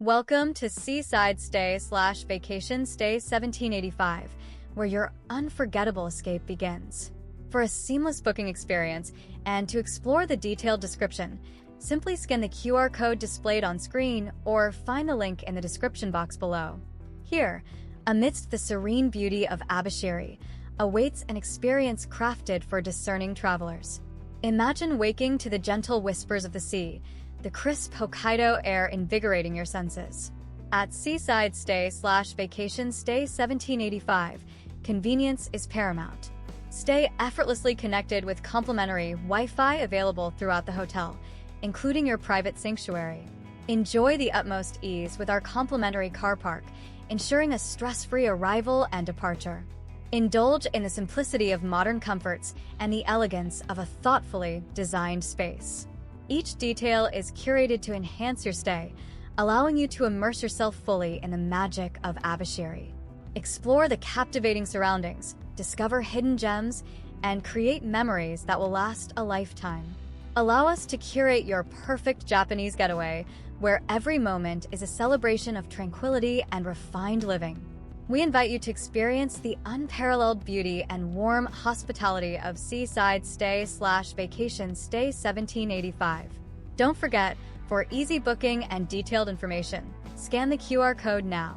Welcome to Seaside Stay/Vacation Stay 1785, where your unforgettable escape begins. For a seamless booking experience and to explore the detailed description, simply scan the QR code displayed on screen or find the link in the description box below. Here, amidst the serene beauty of Abashiri, awaits an experience crafted for discerning travelers. Imagine waking to the gentle whispers of the sea, the crisp Hokkaido air invigorating your senses. At Seaside Stay/Vacation Stay 1785, convenience is paramount. Stay effortlessly connected with complimentary Wi-Fi available throughout the hotel, including your private sanctuary. Enjoy the utmost ease with our complimentary car park, ensuring a stress-free arrival and departure. Indulge in the simplicity of modern comforts and the elegance of a thoughtfully designed space. Each detail is curated to enhance your stay, allowing you to immerse yourself fully in the magic of Abashiri. Explore the captivating surroundings, discover hidden gems, and create memories that will last a lifetime. Allow us to curate your perfect Japanese getaway, where every moment is a celebration of tranquility and refined living. We invite you to experience the unparalleled beauty and warm hospitality of Seaside Stay/Vacation Stay 1785. Don't forget, for easy booking and detailed information, scan the QR code now.